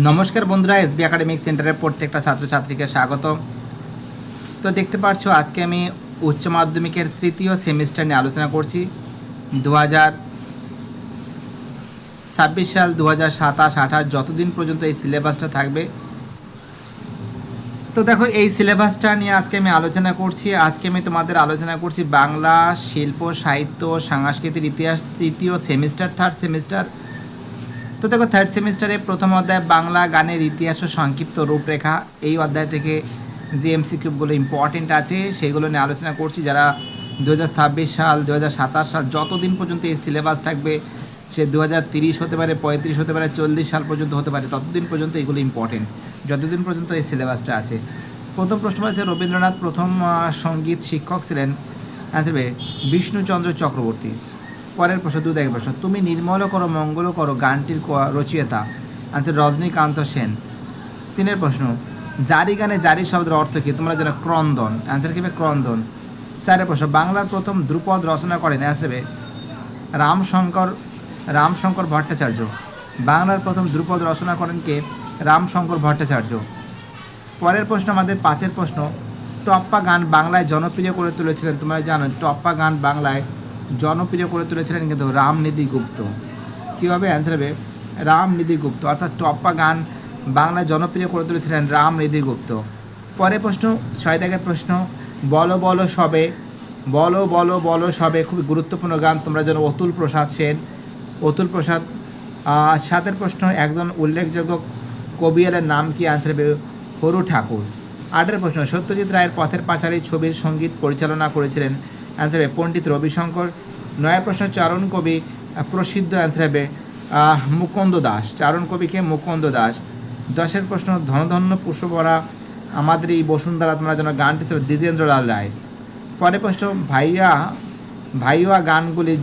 নমস্কার বন্ধুরা, SB academic সেন্টারের প্রত্যেকটা ছাত্রছাত্রীকে স্বাগত। তো দেখতে পাচ্ছ আজকে আমি উচ্চ মাধ্যমিকের তৃতীয় সেমিস্টার নিয়ে আলোচনা করছি। 2026 সাল, 2027, 28 যতদিন পর্যন্ত এই সিলেবাসটা থাকবে। তো দেখো, এই সিলেবাসটা নিয়ে আজকে আমি আলোচনা করছি। আজকে আমি তোমাদের আলোচনা করছি বাংলা, শিল্প, সাহিত্য, সাংস্কৃতিক ইতিহাস, তৃতীয় সেমিস্টার, থার্ড সেমিস্টার। তো দেখো, থার্ড সেমিস্টারে প্রথম অধ্যায় বাংলা গানের ইতিহাস ও সংক্ষিপ্ত রূপরেখা। এই অধ্যায় থেকে যে এমসিকিউগুলো ইম্পর্টেন্ট আছে সেগুলো নিয়ে আলোচনা করছি। যারা 2026 সাল, 2027 সাল যতদিন পর্যন্ত এই সিলেবাস থাকবে, সে 2030 হতে পারে, 35 হতে পারে, 40 সাল পর্যন্ত হতে পারে, ততদিন পর্যন্ত এগুলো ইম্পর্টেন্ট, যতদিন পর্যন্ত এই সিলেবাসটা আছে। প্রথম প্রশ্ন আছে, রবীন্দ্রনাথ প্রথম সঙ্গীত শিক্ষক ছিলেন? অ্যান্সার হবে বিষ্ণুচন্দ্র চক্রবর্তী। পরের প্রশ্ন, দু দেখে প্রশ্ন, তুমি নির্মল করো মঙ্গল করো গানটির রচয়িতা? আনসার রজনীকান্ত সেন। তিনের প্রশ্ন, জারি গানে জারি শব্দের অর্থ কী? তোমরা জানো ক্রন্দন। অ্যান্সার কী হবে? ক্রন্দন। চারের প্রশ্ন, বাংলার প্রথম ধ্রুপদ রচনা করেন? অ্যান্সার হবে রামশঙ্কর ভট্টাচার্য। বাংলার প্রথম ধ্রুপদ রচনা করেন কে? রামশঙ্কর ভট্টাচার্য। পরের প্রশ্ন আমাদের পাঁচের প্রশ্ন, টপ্পা গান বাংলায় জনপ্রিয় করে তুলেছিলেন? তোমরা জানো টপ্পা গান বাংলায় জনপ্রিয় করে তুলেছিলেন কিন্তু রামনিধি গুপ্ত। কী হবে? অ্যান্সার হবে রামনিধি গুপ্ত। অর্থাৎ টপ্পা গান বাংলায় জনপ্রিয় করে তুলেছিলেন রামনিধি গুপ্ত। পরের প্রশ্ন, 6 দাগের প্রশ্ন, বলো বলো সবে, বলো বলো বলো সবে খুবই গুরুত্বপূর্ণ গান, তোমরা জানো অতুল প্রসাদ সেন, অতুল প্রসাদ। 7 প্রশ্ন, একজন উল্লেখযোগ্য কবিয়ালের নাম কি? অ্যান্সার হবে হরু ঠাকুর। 8 প্রশ্ন, সত্যজিৎ রায়ের পথের পাঁচালী ছবির সঙ্গীত পরিচালনা করেছিলেন? অ্যান্সার হবে পণ্ডিত রবিশঙ্কর। 9 প্রশ্ন, চারণ কবি প্রসিদ্ধ? অ্যান্সার হবে মুকুন্দ দাস। চারণ কবিকে মুকুন্দ দাস। 10 প্রশ্ন, ধনধন্য পুষ্পভরা আমাদের এই বসুন্ধরা, তোমরা যেন গানটি ছিল দ্বিজেন্দ্রলাল রায়। পরের প্রশ্ন, ভাইয়া গানগুলির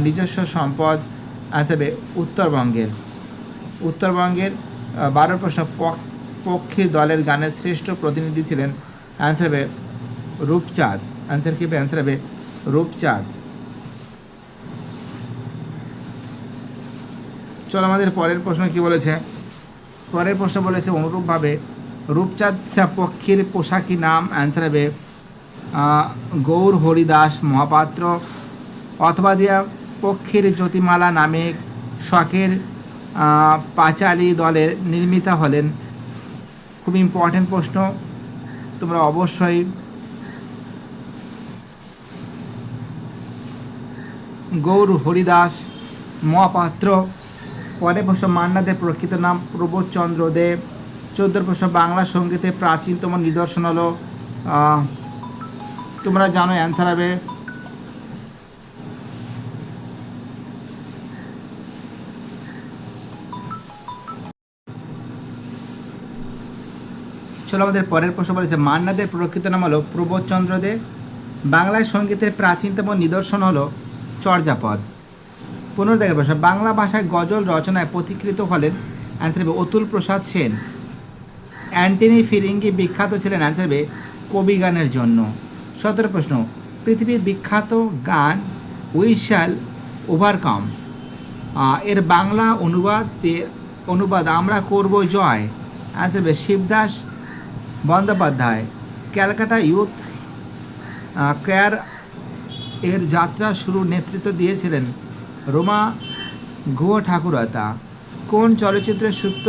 নিজস্ব সম্পদ? অ্যান্সার হবে উত্তরবঙ্গের। 12 প্রশ্ন, পক্ষী দলের গানের শ্রেষ্ঠ প্রতিনিধি ছিলেন? অ্যান্সার হবে রূপচাঁদ। অ্যান্সার কী হবে? অ্যান্সার হবে রূপচাঁদ। চলো আমাদের পরের প্রশ্ন কি বলেছে। পরের প্রশ্ন বলেছে, অনুরূপভাবে রূপচাঁদ পক্ষীর পোশাকি নাম? অ্যান্সার হবে গৌর হরিদাস মহাপাত্র। অথবা দিয়া পক্ষীর জ্যোতিমালা নামে শখের পাঁচালী দলের নির্মিতা হলেন? খুব ইম্পর্টেন্ট প্রশ্ন, তোমরা অবশ্যই গৌর হরিদাস মহাপাত্র। পরের প্রশ্ন, মান্নাদের প্রকৃত নাম? প্রবোধচন্দ্র দে। 14 প্রশ্ন, বাংলা সঙ্গীতের প্রাচীনতম নিদর্শন হলো? তোমরা জানো অ্যান্সার হবে চলো আমাদের পরের প্রশ্ন বলেছে, মান্নাদের প্রকৃত নাম হলো প্রবোধচন্দ্র দে। বাংলায় সঙ্গীতের প্রাচীনতম নিদর্শন হলো চর্যাপদ। 15 প্রশ্ন, বাংলা ভাষায় গজল রচনায় পথিকৃত হলেন? অ্যান্সার হবে অতুল প্রসাদ সেন। অ্যান্টনি ফিরিঙ্গি বিখ্যাত ছিলেন? অ্যান্সার হবে কবি গানের জন্য। 17 প্রশ্ন, পৃথিবীর বিখ্যাত গান উই শ্যাল ওভারকাম এর বাংলা অনুবাদ আমরা করব জয়? অ্যান্সার হবে শিবদাস বন্দ্যোপাধ্যায়। ক্যালকাটা ইউথ কেয়ার এর যাত্রা শুরুর নেতৃত্ব দিয়েছিলেন রোমা গুহ ঠাকুরতা। কোন চলচ্চিত্রের সুপ্ত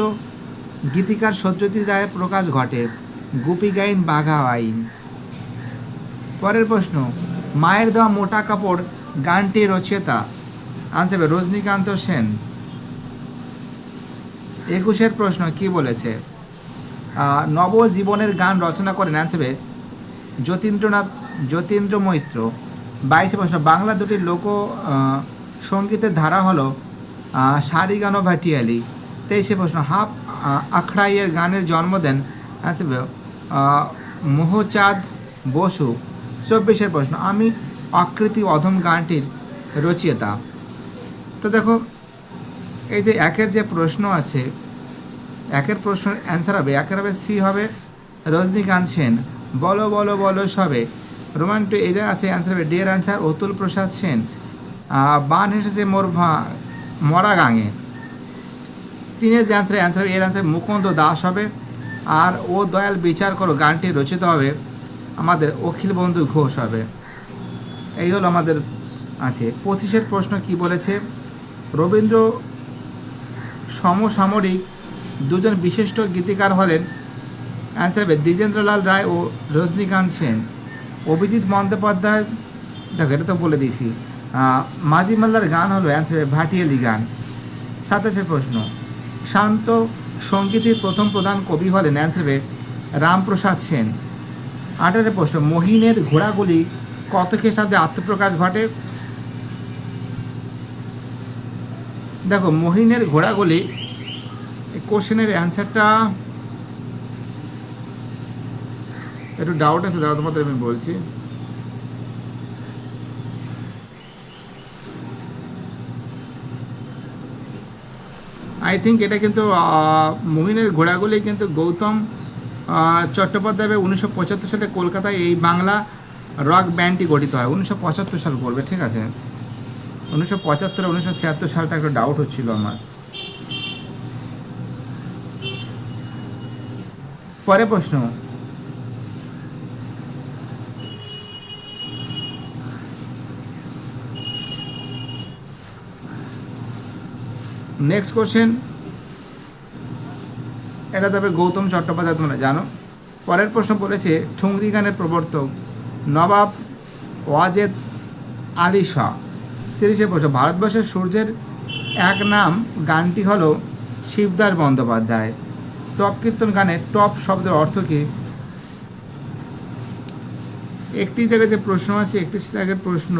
গীতিকার সত্যজিৎ রায়ের প্রকাশ ঘটে? গুপি গাইন বাঘা আইন। পরের প্রশ্ন, মায়ের দেওয়া মোটা কাপড় গানটি রচয়িতা? আনসার হবে রজনীকান্ত সেন। 21 প্রশ্ন কি বলেছে, নবজীবনের গান রচনা করেন? অ্যান্সার হবে যতীন্দ্র মৈত্র। 22 প্রশ্ন, বাংলা দুটি লোক সঙ্গীতের ধারা হলো সারিগান ও ভাটিয়ালি। 23 প্রশ্ন, হাফ আখড়াইয়ের গানের জন্ম দেন? অ্যান্সার হবে মোহচাঁদ বসু। 24 প্রশ্ন, আমি অকৃতি অধম গানটির রচয়িতা? তো দেখো, এই যে একের যে প্রশ্ন আছে, একের প্রশ্ন অ্যান্সার হবে, একের হবে সি হবে রজনীকান্ত সেন। বলো বলো বলো সবে রোমান্টিক এই যে আছে, অ্যান্সার হবে ডিয়ার অ্যান্সার অতুল প্রসাদ সেন। বান হেসেছে মরা গাঙে তিনের যে অ্যান্সার এর অ্যান্সার মুকুন্দ দাস হবে। আর ও দয়াল বিচার করো গানটি রচিত হবে আমাদের অখিল বন্ধু ঘোষ হবে। এই হলো আমাদের আছে। 25-এর প্রশ্ন কি বলেছে, রবীন্দ্র সমসাময়িক দুজন বিশিষ্ট গীতিকার হলেন, অ্যান্সার হবে দ্বিজেন্দ্রলাল রায় ও রজনীকান্ত সেন। অভিজিৎ বন্দ্যোপাধ্যায়, দেখো এটা তো বলে দিয়েছি। মাঝি মাল্লার গান হলো অ্যান্সার ভাটিয়ালি গান। 27-এর প্রশ্ন, শান্ত সঙ্গীতের প্রথম প্রধান কবি হলেন, অ্যান্সার হবে রামপ্রসাদ সেন। 28-এর প্রশ্ন, মহিনের ঘোড়াগুলি কত খ্রিস্টাব্দে আত্মপ্রকাশ ঘটে? দেখো মহিনের ঘোড়াগুলি কোশ্চেনের অ্যান্সারটা একটু ডাউট আছে, দাদা তোমাদের আমি বলছি। আই থিঙ্ক এটা কিন্তু মহিনের ঘোড়াগুলি কিন্তু গৌতম চট্টোপাধ্যায় 1975 সালে কলকাতায় এই বাংলা রক ব্যান্ডটি গঠিত হয়। 1975 সাল বলবে, ঠিক আছে? 1975 1976 সালটা একটু ডাউট হচ্ছিল আমার। পরে প্রশ্ন, নেক্সট কোশ্চেন, এটা তবে গৌতম চট্টোপাধ্যায় তোমরা জানো। পরের প্রশ্ন বলেছে ঠুংরি গানের প্রবর্তক নবাব ওয়াজেদ আলী শাহ। 30-এর প্রশ্ন, ভারতবর্ষের সূর্যের এক নাম গানটি হলো শিবদাস বন্দ্যোপাধ্যায়। টপ কীর্তন গানে টপ শব্দের অর্থ কী? 31 থেকে যে প্রশ্ন আছে, 31 থেকে প্রশ্ন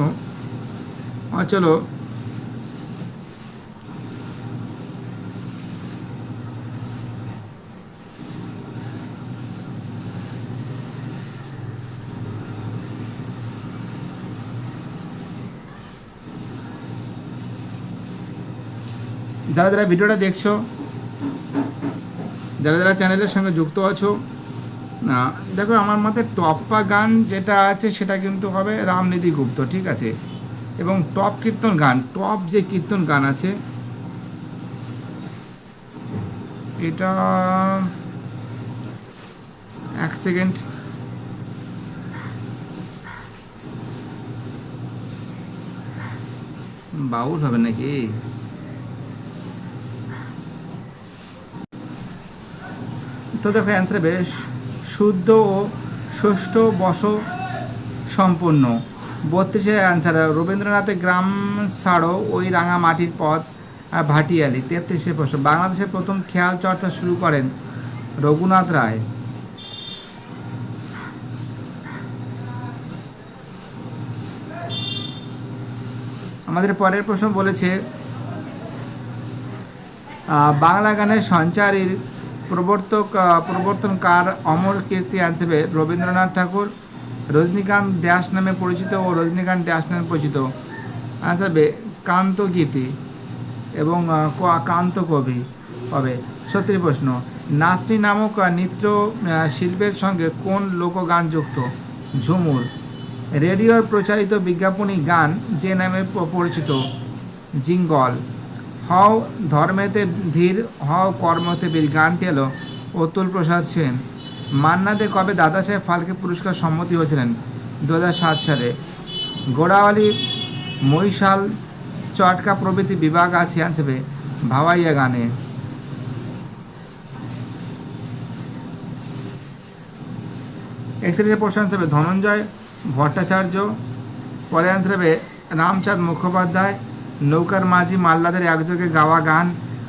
চলো যারা যারা ভিডিওটা দেখছো, যারা যারা চ্যানেলের সঙ্গে যুক্ত আছো, দেখো আমার মতে টপ্পা গান যেটা আছে সেটা কিন্তু হবে রামনিধি গুপ্ত, ঠিক আছে? এবং টপ কীর্তন গান, টপ যে কীর্তন গান আছে এটা 1 সেকেন্ড, বাউল হবে নাকি? তো দেখো অ্যান্সার বেশ শুদ্ধ ও সুষ্ঠু বস সম্পূর্ণ। 32-এর অ্যান্সার রবীন্দ্রনাথের গ্রাম ছাড়ো ওই রাঙা মাটির পথ ভাটিয়ালি। 33-এর প্রশ্ন, বাংলাদেশের প্রথম খেয়াল চর্চা শুরু করেন রঘুনাথ রায়। আমাদের পরের প্রশ্ন বলেছে বাংলা গানের সঞ্চারীর প্রবর্তনকার অমর কীর্তি আনতে রবীন্দ্রনাথ ঠাকুর, রজনীকান্ত ড্যাশ নামে পরিচিত ও রজনীকান্ত ড্যাশ নামে পরিচিত। আনসার বে কান্তগীতি এবং কান্ত কবি হবে। 36 প্রশ্ন, নাচনি নামক নৃত্য শিল্পের সঙ্গে কোন লোকগান যুক্ত? ঝুমুর। রেডিওর প্রচারিত বিজ্ঞাপনী গান যে নামে পরিচিত? জিঙ্গল। হও ধর্মেতে ধীর হও কর্মতে বীর গানটি এলো অতুল প্রসাদ সেন। মান্না দে কবে দাদা সাহেব ফালকে পুরস্কার সম্মতি হয়েছিলেন? 2007 সালে। গোড়াওয়ালি, মহিশাল, চটকা প্রভৃতি বিভাগ আছে আনসাবে ভাওয়াইয়া গানে। এক্সের প্রশ্ন আনসাবে ধনঞ্জয় ভট্টাচার্য। পরে আনসার হবে রামচাঁদ মুখোপাধ্যায়। নৌকার মাঝি মাল্লাদের একযোগে গাওয়া গান,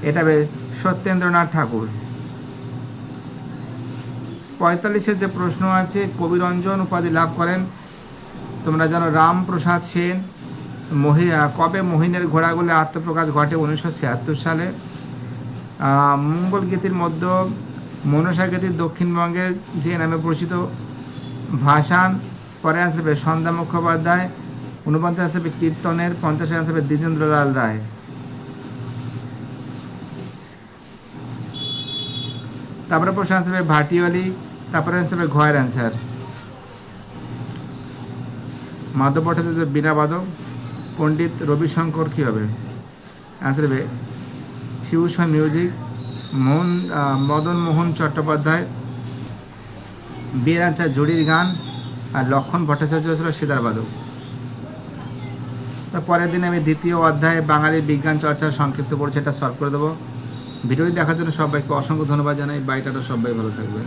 এটা হবে সত্যেন্দ্রনাথ ঠাকুর। 45-এর যে প্রশ্ন আছে, কবিরঞ্জন উপাধি লাভ করেন তোমরা জানো রামপ্রসাদ সেন। কবে মহিনের ঘোড়াগুলি আত্মপ্রকাশ ঘটে? 1976 সালে। মঙ্গল গীতির মধ্যে মনসা গীতির দক্ষিণবঙ্গের যে নামে পরিচিত ভাসান। পরে আনসার হবে সন্ধ্যা মুখোপাধ্যায়। 49 আনসার হবে কীর্তনের। 50 আনসার হবে দ্বিজেন্দ্রলাল রায়। তারপরে প্রশ্ন আনসার হবে ভাটিয়ালি। তারপরে আনসার হবে ঘয়ের অ্যান্সার মাধব ভট্টাচার্য বীণা বাদক। পণ্ডিত রবিশঙ্কর কী হবে? অ্যান্সার হবে ফিউশন মিউজিক। মদন মোহন চট্টোপাধ্যায়, বিয়ের আনসার জুড়ির গান, আর লক্ষণ ভট্টাচার্য ছিল সিতারবাদক। তো পরের দিন আমি দ্বিতীয় অধ্যায়ে বাঙালি বিজ্ঞান চর্চার সংক্ষিপ্ত পড়ছি, এটা সলভ করে দেবো। ভিডিওটি দেখার জন্য সবাইকে অসংখ্য ধন্যবাদ জানাই। বাইটাটা সবাই ভালো থাকবে।